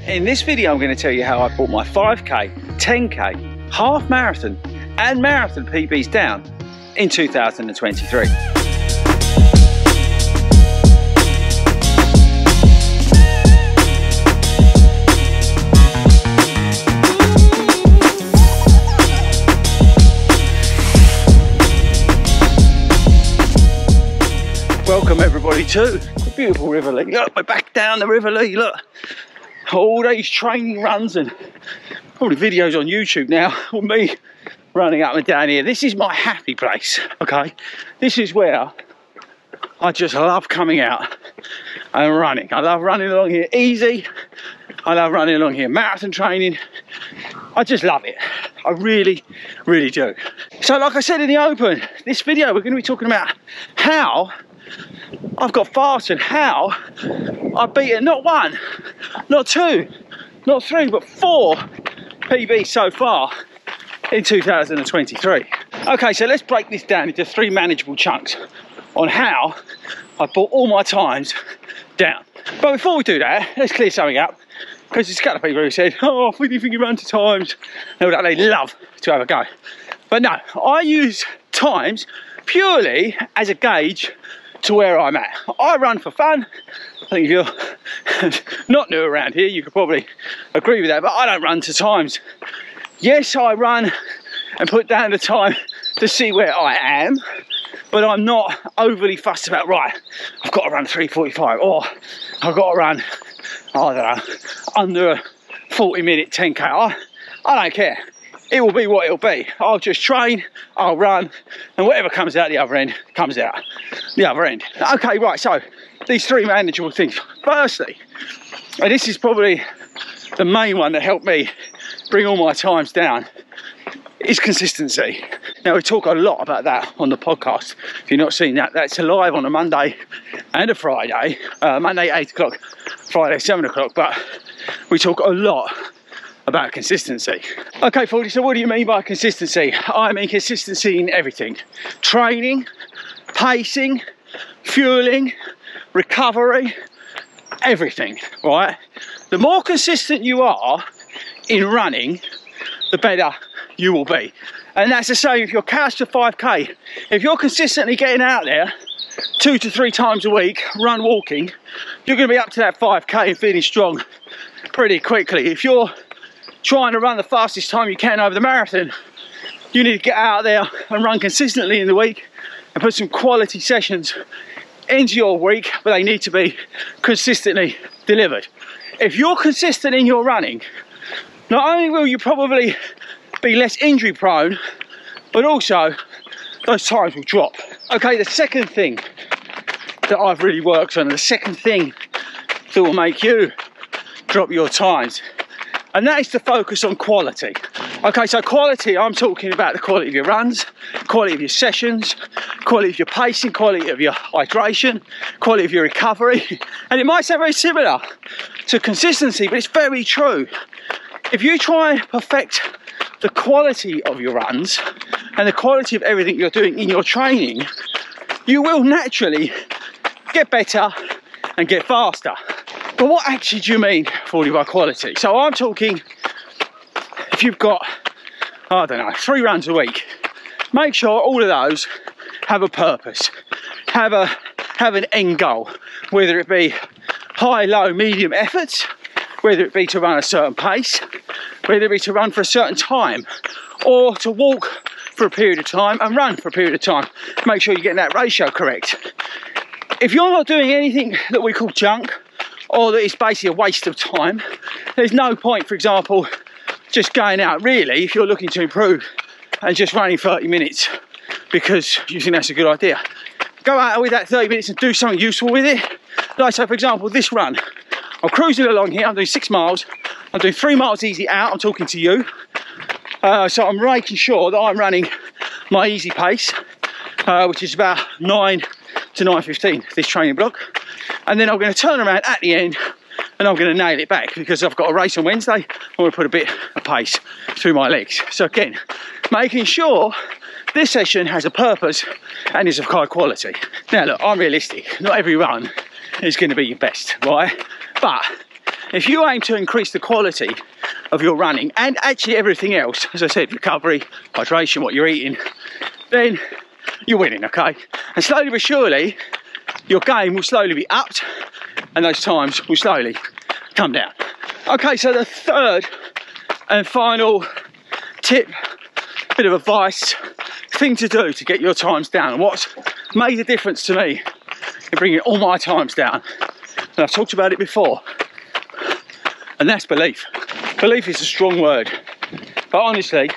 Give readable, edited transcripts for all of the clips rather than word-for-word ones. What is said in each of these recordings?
In this video I'm going to tell you how I brought my 5k, 10k, half marathon and marathon PBs down in 2023. Welcome everybody to the beautiful River Lee. Look, we're back down the River Lee, look. All these training runs and probably videos on YouTube now of me running up and down here. This is my happy place, okay? This is where I just love coming out and running. I love running along here easy. I love running along here marathon training. I just love it. I really, really do. So like I said in the open, this video we're going to be talking about how I've got fast and how I've beaten not one, not two, not three, but 4 PBs so far in 2023. Okay, so let's break this down into 3 manageable chunks on how I brought all my times down. But before we do that, let's clear something up, because there's a couple of people who said, oh, what do you think you run to times? No, they love to have a go. But no, I use times purely as a gauge to where I'm at. I run for fun. I think if you're not new around here, you could probably agree with that, but I don't run to times. Yes, I run and put down the time to see where I am, but I'm not overly fussed about, right, I've got to run 3:45 or I've got to run, I don't know, under a 40-minute 10k. I don't care. It will be what it'll be. I'll just train, I'll run, and whatever comes out the other end, comes out the other end. Okay, right, so these 3 manageable things. Firstly, and this is probably the main one that helped me bring all my times down, is consistency. Now, we talk a lot about that on the podcast. If you've not seen that, that's live on a Monday and a Friday. Monday 8 o'clock, Friday 7 o'clock, but we talk a lot about consistency. Okay, Fordy, so what do you mean by consistency? I mean consistency in everything. Training, pacing, fueling, recovery, everything, right? The more consistent you are in running, the better you will be. And that's the same if you're couched to 5k. If you're consistently getting out there 2 to 3 times a week, run walking, you're going to be up to that 5k and feeling strong pretty quickly. If you're trying to run the fastest time you can over the marathon, you need to get out there and run consistently in the week and put some quality sessions into your week, but they need to be consistently delivered. If you're consistent in your running, not only will you probably be less injury prone, but also those times will drop. Okay, the second thing that I've really worked on, and the second thing that will make you drop your times, and that is to focus on quality. Okay, so quality, I'm talking about the quality of your runs, quality of your sessions, quality of your pacing, quality of your hydration, quality of your recovery. And it might sound very similar to consistency, but it's very true. If you try and perfect the quality of your runs and the quality of everything you're doing in your training, you will naturally get better and get faster. But what actually do you mean, Fordy, by quality? So I'm talking, if you've got, I don't know, 3 runs a week, make sure all of those have a purpose, have an end goal, whether it be high, low, medium efforts, whether it be to run a certain pace, whether it be to run for a certain time, or to walk for a period of time and run for a period of time. Make sure you're getting that ratio correct. If you're not doing anything that we call junk, or that it's basically a waste of time, there's no point, for example, just going out really, if you're looking to improve, and just running 30 minutes because you think that's a good idea. Go out with that 30 minutes and do something useful with it. Like, so for example, this run, I'm cruising along here, I'm doing 6 miles, I'm doing 3 miles easy out, I'm talking to you. So I'm making sure that I'm running my easy pace, which is about 9 to 9:15, this training block. And then I'm going to turn around at the end and I'm going to nail it back, because I've got a race on Wednesday. I want to put a bit of pace through my legs. So again, making sure this session has a purpose and is of high quality. Now look, I'm realistic. Not every run is going to be your best, right? But if you aim to increase the quality of your running and actually everything else, as I said, recovery, hydration, what you're eating, then you're winning, okay? And slowly but surely, your game will slowly be upped and those times will slowly come down. Okay, so the third and final tip, bit of advice, thing to do to get your times down, and what's made a difference to me in bringing all my times down, and I've talked about it before, and that's belief. Belief is a strong word, but honestly,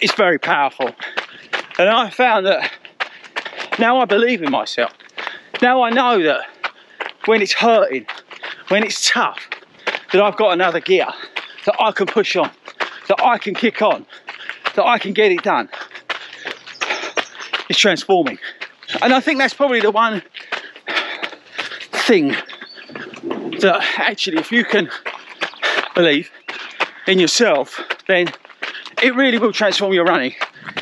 it's very powerful. And I found that now I believe in myself. Now I know that when it's hurting, when it's tough, that I've got another gear, that I can push on, that I can kick on, that I can get it done. It's transforming. And I think that's probably the one thing that actually, if you can believe in yourself, then it really will transform your running.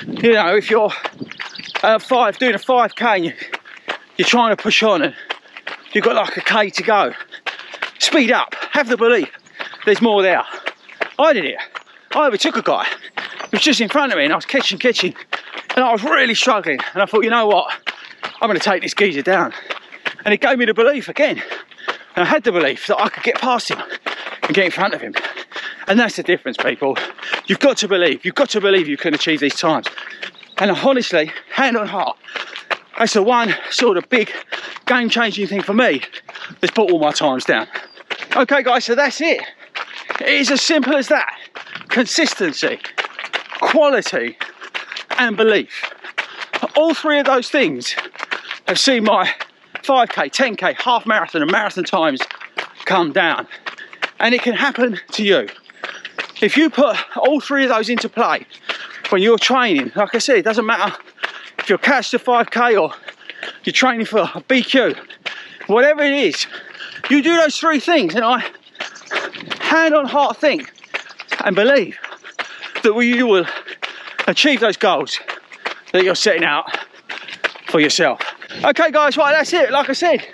You know, if you're doing a 5K and you're trying to push on and you've got like a K to go, speed up, have the belief there's more there. I did it. I overtook a guy who was just in front of me and I was catching, and I was really struggling, and I thought, you know what, I'm going to take this geezer down. And it gave me the belief again, and I had the belief that I could get past him and get in front of him. And that's the difference, people. You've got to believe you can achieve these times. And honestly, hand on heart, that's the one sort of big game-changing thing for me that's brought all my times down. Okay guys, so that's it. It is as simple as that. Consistency, quality, and belief. All three of those things have seen my 5K, 10K, half marathon and marathon times come down. And it can happen to you. If you put all three of those into play when you're training, like I said, it doesn't matter if you're catch to 5K or you're training for a BQ, whatever it is, you do those three things, and I hand on heart think and believe that you will achieve those goals that you're setting out for yourself. Okay guys, right, that's it. Like I said,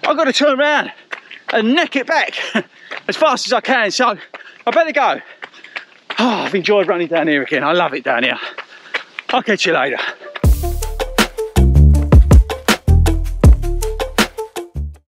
I've got to turn around and neck it back as fast as I can, so I better go. Oh, I've enjoyed running down here again. I love it down here. I'll catch you later.